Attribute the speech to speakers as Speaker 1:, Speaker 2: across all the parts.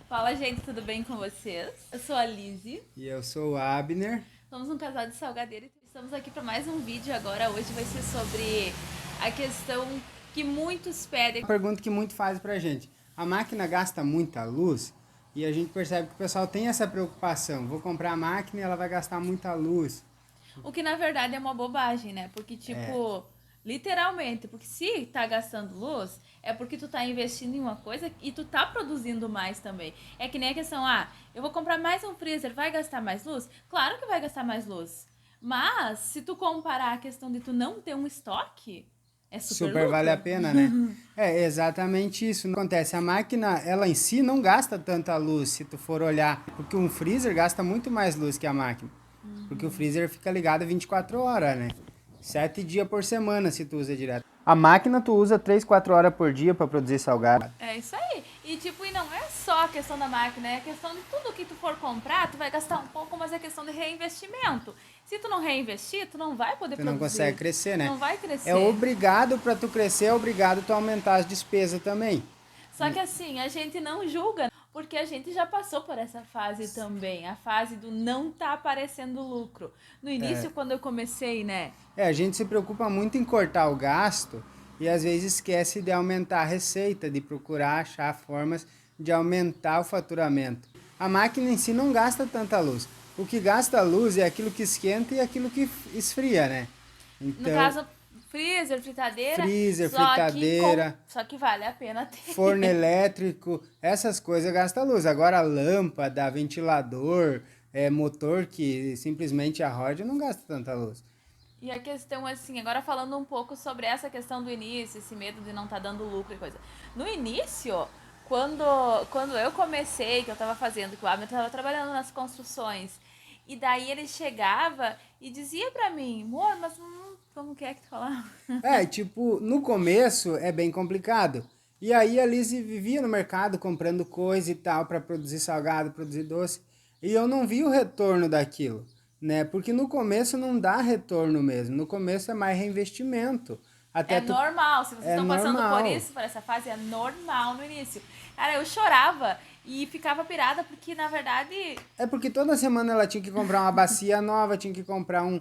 Speaker 1: Fala, gente, tudo bem com vocês? Eu sou a Lizzie,
Speaker 2: E eu sou o Abner.
Speaker 1: somos um casal de salgadeiro e estamos aqui para mais um vídeo agora. Hoje vai ser sobre a questão que muitos pedem.
Speaker 2: Uma pergunta que muito faz pra gente. A máquina gasta muita luz e a gente percebe que o pessoal tem essa preocupação. Vou comprar a máquina e ela vai gastar muita luz.
Speaker 1: O que na verdade é uma bobagem, né? Porque,
Speaker 2: É,
Speaker 1: tipo, literalmente, porque se tá gastando luz, é porque tu tá investindo em uma coisa e tu tá produzindo mais também. É que nem a questão, eu vou comprar mais um freezer, vai gastar mais luz? Claro que vai gastar mais luz. Mas, se tu comparar a questão de tu não ter um estoque, é super
Speaker 2: super vale a
Speaker 1: lucro.
Speaker 2: pena, né? É exatamente isso. Acontece, a máquina, ela em si não gasta tanta luz, se tu for olhar, porque um freezer gasta muito mais luz que a máquina. Porque o freezer fica ligado 24 horas, né? 7 dias por semana se tu usa direto. A máquina tu usa 3, 4 horas por dia para produzir salgado.
Speaker 1: É isso aí. E tipo, e não é só a questão da máquina, é a questão de tudo que tu for comprar, tu vai gastar um pouco, mas é questão de reinvestimento. Se tu não reinvestir, tu não vai poder
Speaker 2: Tu não consegue
Speaker 1: produzir.
Speaker 2: crescer, né?
Speaker 1: Não vai
Speaker 2: É
Speaker 1: crescer.
Speaker 2: obrigado para tu crescer, é obrigado tu aumentar as despesas também.
Speaker 1: Só que assim, a gente não julga, porque a gente já passou por essa fase também, a fase do não tá aparecendo lucro. No início, quando eu comecei, né?
Speaker 2: A gente se preocupa muito em cortar o gasto e às vezes esquece de aumentar a receita, de procurar achar formas de aumentar o faturamento. A máquina em si não gasta tanta luz. O que gasta luz é aquilo que esquenta e aquilo que esfria, né?
Speaker 1: No
Speaker 2: Então,
Speaker 1: caso, freezer, fritadeira,
Speaker 2: freezer, fritadeira,
Speaker 1: só que vale a pena
Speaker 2: forno
Speaker 1: ter.
Speaker 2: elétrico, essas coisas gastam luz. Agora, lâmpada, ventilador, motor que simplesmente arroja não gasta tanta luz.
Speaker 1: E a questão, assim, agora falando um pouco sobre essa questão do início, esse medo de não estar dando lucro e coisa. No início, quando, quando eu comecei, que eu tava fazendo, que o Abner tava trabalhando nas construções, e daí ele chegava e dizia pra mim, amor, mas como que é que tu falava?
Speaker 2: Tipo, no começo é bem complicado. E aí a Lizzie vivia no mercado comprando coisa e tal para produzir salgado, produzir doce. E eu não vi o retorno daquilo, né? Porque no começo não dá retorno mesmo. No começo é mais reinvestimento. Até
Speaker 1: É
Speaker 2: tu
Speaker 1: normal, se vocês
Speaker 2: é
Speaker 1: estão passando por
Speaker 2: normal.
Speaker 1: isso, por essa fase, é normal no início. Cara, eu chorava e ficava pirada porque, na verdade,
Speaker 2: É porque toda semana ela tinha que comprar uma bacia nova, tinha que comprar um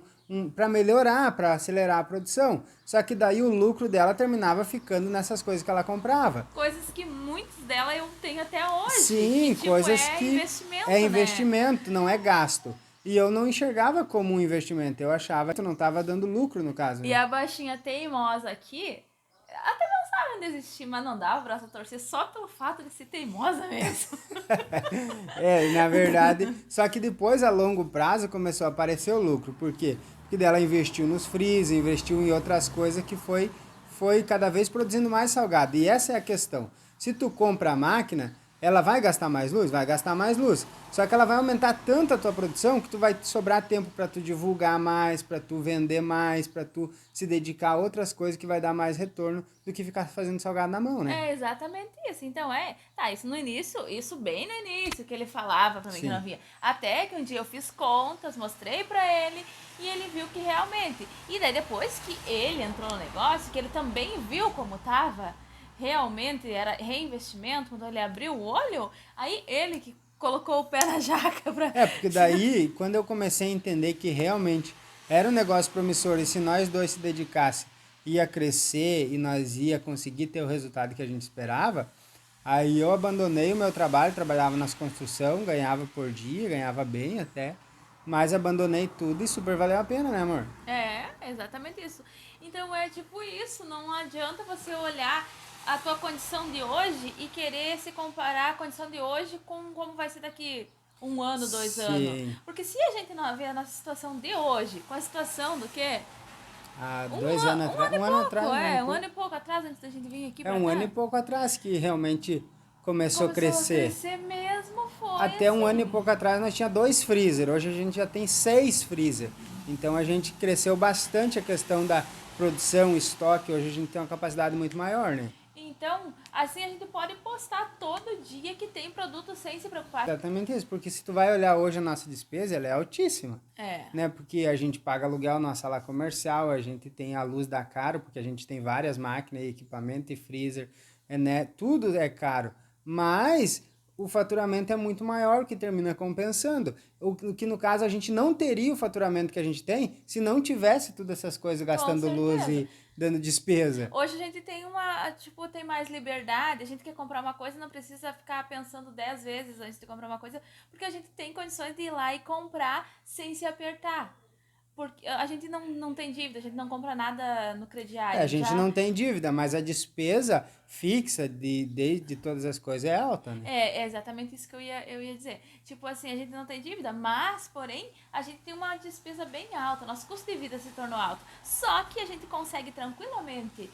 Speaker 2: para melhorar, para acelerar a produção. Só que daí o lucro dela terminava ficando nessas coisas que ela comprava.
Speaker 1: coisas que muitas delas eu tenho até hoje, que,
Speaker 2: Sim,
Speaker 1: tipo,
Speaker 2: coisas
Speaker 1: é
Speaker 2: que é
Speaker 1: investimento, né?
Speaker 2: investimento, não é gasto. E eu não enxergava como um investimento, eu achava que não estava dando lucro no caso,
Speaker 1: E
Speaker 2: né?
Speaker 1: a baixinha teimosa aqui, até pensava em desistir, mas não dava o braço a torcer só pelo fato de ser teimosa mesmo.
Speaker 2: Na verdade, só que depois a longo prazo começou a aparecer o lucro. Por quê? Porque dela investiu nos freezer, investiu em outras coisas que foi cada vez produzindo mais salgado. E essa é a questão. Se tu compra a máquina, ela vai gastar mais luz? Vai gastar mais luz. Só que ela vai aumentar tanto a tua produção que tu vai sobrar tempo para tu divulgar mais, para tu vender mais, para tu se dedicar a outras coisas que vai dar mais retorno do que ficar fazendo salgado na mão, né?
Speaker 1: É exatamente isso. Então tá, isso no início, isso bem no início que ele falava pra mim que não
Speaker 2: Sim.
Speaker 1: havia. Até que um dia eu fiz contas, mostrei pra ele e ele viu que realmente. E daí depois que ele entrou no negócio, que ele também viu como tava, realmente era reinvestimento, quando ele abriu o olho, aí ele que colocou o pé na jaca pra.
Speaker 2: Porque daí, quando eu comecei a entender que realmente era um negócio promissor e se nós dois se dedicasse, ia crescer e nós ia conseguir ter o resultado que a gente esperava, aí eu abandonei o meu trabalho, trabalhava nas construção, ganhava por dia, ganhava bem até, mas abandonei tudo e super valeu a pena, né, amor?
Speaker 1: É exatamente isso. Então é tipo isso, não adianta você olhar a tua condição de hoje e querer se comparar a condição de hoje com como vai ser daqui um ano, 2 anos.
Speaker 2: Sim,
Speaker 1: Porque se a gente não vê a nossa situação de hoje, com a situação do quê?
Speaker 2: há 2 anos
Speaker 1: Um
Speaker 2: atrás,
Speaker 1: ano e
Speaker 2: um ano atrás,
Speaker 1: pouco,
Speaker 2: um ano e
Speaker 1: um ano
Speaker 2: pouco.
Speaker 1: e pouco atrás, antes da gente vir aqui
Speaker 2: É
Speaker 1: pra
Speaker 2: um ano e
Speaker 1: cá,
Speaker 2: pouco atrás que realmente começou a
Speaker 1: começou a
Speaker 2: crescer.
Speaker 1: crescer mesmo, foi
Speaker 2: Até um ano e
Speaker 1: assim.
Speaker 2: pouco atrás nós tinha 2 freezer, hoje a gente já tem 6 freezer. Então a gente cresceu bastante a questão da produção, estoque, hoje a gente tem uma capacidade muito maior, né?
Speaker 1: Então, assim a gente pode postar todo dia que tem produto sem se preocupar.
Speaker 2: Exatamente isso, porque se tu vai olhar hoje a nossa despesa, ela é altíssima,
Speaker 1: É.
Speaker 2: né? Porque a gente paga aluguel na sala comercial, a gente tem a luz da Caro, porque a gente tem várias máquinas, equipamento e freezer, né? Tudo é caro. Mas o faturamento é muito maior, que termina compensando. O que no caso a gente não teria o faturamento que a gente tem se não tivesse todas essas coisas gastando luz e dando despesa.
Speaker 1: Hoje a gente tem tem mais liberdade, a gente quer comprar uma coisa, não precisa ficar pensando 10 vezes antes de comprar uma coisa, porque a gente tem condições de ir lá e comprar sem se apertar. Porque a gente não tem dívida, a gente não compra nada no crediário.
Speaker 2: A gente não tem dívida, mas a despesa fixa de todas as coisas é alta, né?
Speaker 1: É exatamente isso que eu ia dizer. Tipo assim, a gente não tem dívida, mas, porém, a gente tem uma despesa bem alta. Nosso custo de vida se tornou alto. Só que a gente consegue tranquilamente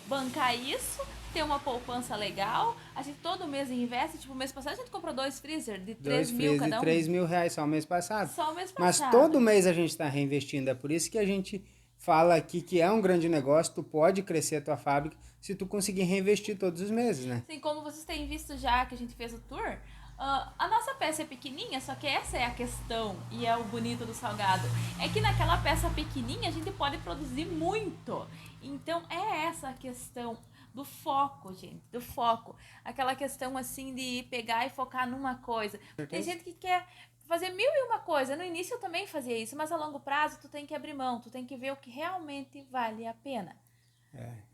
Speaker 1: bancar isso, ter uma poupança legal. A gente todo mês investe. Tipo, mês passado a gente comprou 2 freezer de 3 mil cada um.
Speaker 2: De 3 mil reais só o mês passado.
Speaker 1: Só o mês
Speaker 2: Mas
Speaker 1: passado.
Speaker 2: todo mês a gente está reinvestindo. É por isso que a gente fala aqui que é um grande negócio, tu pode crescer a tua fábrica se tu conseguir reinvestir todos os meses, né?
Speaker 1: Sim, como vocês têm visto já que a gente fez o tour, a nossa peça é pequenininha, só que essa é a questão e é o bonito do salgado. É que naquela peça pequenininha a gente pode produzir muito. Então é essa a questão do foco, gente, do foco. Aquela questão assim de pegar e focar numa coisa. Tem gente que quer fazer 1001 coisa. No início eu também fazia isso, mas a longo prazo tu tem que abrir mão, tu tem que ver o que realmente vale a pena.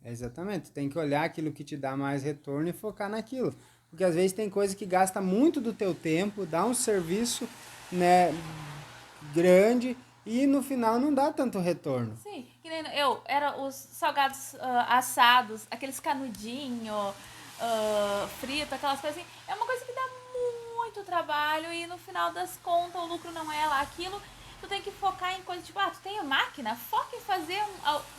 Speaker 2: Exatamente. Tu tem que olhar aquilo que te dá mais retorno e focar naquilo. Porque às vezes tem coisa que gasta muito do teu tempo, dá um serviço, né, grande e no final não dá tanto retorno.
Speaker 1: Sim, que nem era os salgados assados, aqueles canudinho, frito, aquelas coisas assim. É uma coisa que dá muito trabalho e no final das contas o lucro não é lá aquilo. Tu tem que focar em coisas tipo, tu tem a máquina, foca em fazer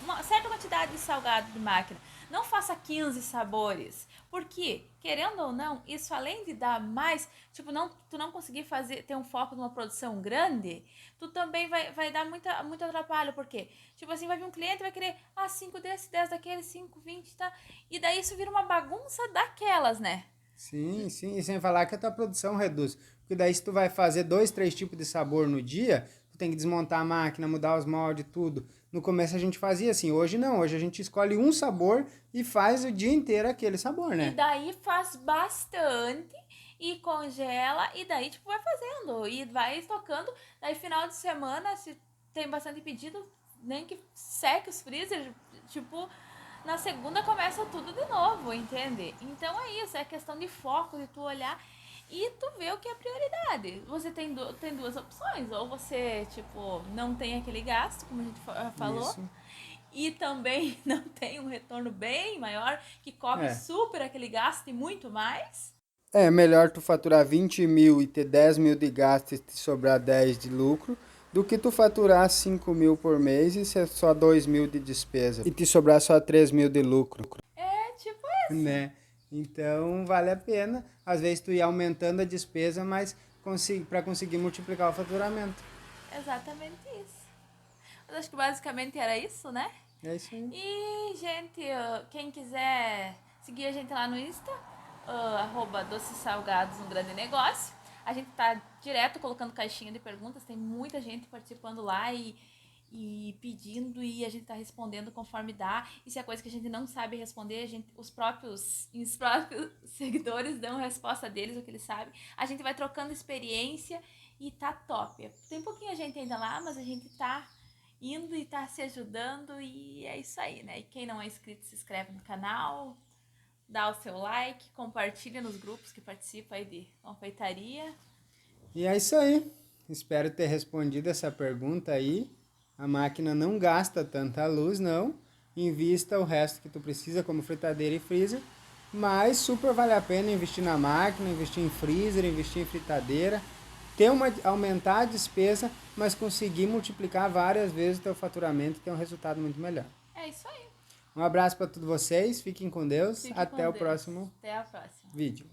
Speaker 1: uma certa quantidade de salgado de máquina. Não faça 15 sabores. Porque, querendo ou não, isso além de dar mais, tipo, tu não conseguir ter um foco numa produção grande, tu também vai dar muito atrapalho. Por quê? Tipo assim, vai vir um cliente e vai querer, 5 desse, 10 daquele, 5, 20, tá? E daí isso vira uma bagunça daquelas, né?
Speaker 2: Sim, e sem falar que a tua produção reduz. Porque daí se tu vai fazer 2, 3 tipos de sabor no dia, tu tem que desmontar a máquina, mudar os moldes, tudo. No começo a gente fazia assim, hoje não, hoje a gente escolhe um sabor e faz o dia inteiro aquele sabor, né?
Speaker 1: E daí faz bastante e congela e daí tipo vai fazendo e vai estocando. Daí final de semana, se tem bastante pedido, nem que seque os freezer, tipo, na segunda começa tudo de novo, entende? Então é isso, é questão de foco, de tu olhar e tu ver o que é prioridade. Você tem duas opções, ou você, tipo, não tem aquele gasto, como a gente falou, isso. E também não tem um retorno bem maior, que cobre super aquele gasto e muito mais.
Speaker 2: É melhor tu faturar 20 mil e ter 10 mil de gasto e te sobrar 10 de lucro, do que tu faturar 5 mil por mês e ser só 2 mil de despesa e te sobrar só 3 mil de lucro.
Speaker 1: É tipo isso.
Speaker 2: Né? Então vale a pena, às vezes tu ir aumentando a despesa, mas para conseguir multiplicar o faturamento.
Speaker 1: Exatamente isso. Mas acho que basicamente era isso, né?
Speaker 2: É isso aí.
Speaker 1: E, gente, quem quiser seguir a gente lá no Insta, @doces salgados, um grande negócio. A gente tá direto colocando caixinha de perguntas, tem muita gente participando lá e pedindo, e a gente tá respondendo conforme dá. E se é coisa que a gente não sabe responder, os próprios seguidores dão a resposta deles, o que eles sabem. A gente vai trocando experiência e tá top. Tem pouquinha gente ainda lá, mas a gente tá indo e tá se ajudando e é isso aí, né? E quem não é inscrito, se inscreve no canal, dá o seu like, compartilha nos grupos que participam aí de confeitaria.
Speaker 2: E é isso aí. Espero ter respondido essa pergunta aí. A máquina não gasta tanta luz, não. Invista o resto que tu precisa, como fritadeira e freezer. Mas super vale a pena investir na máquina, investir em freezer, investir em fritadeira. Aumentar a despesa, mas conseguir multiplicar várias vezes o teu faturamento e ter um resultado muito melhor.
Speaker 1: É isso aí.
Speaker 2: Um abraço para todos vocês. Fiquem com Deus.
Speaker 1: Até
Speaker 2: o próximo
Speaker 1: Até a próxima.
Speaker 2: vídeo.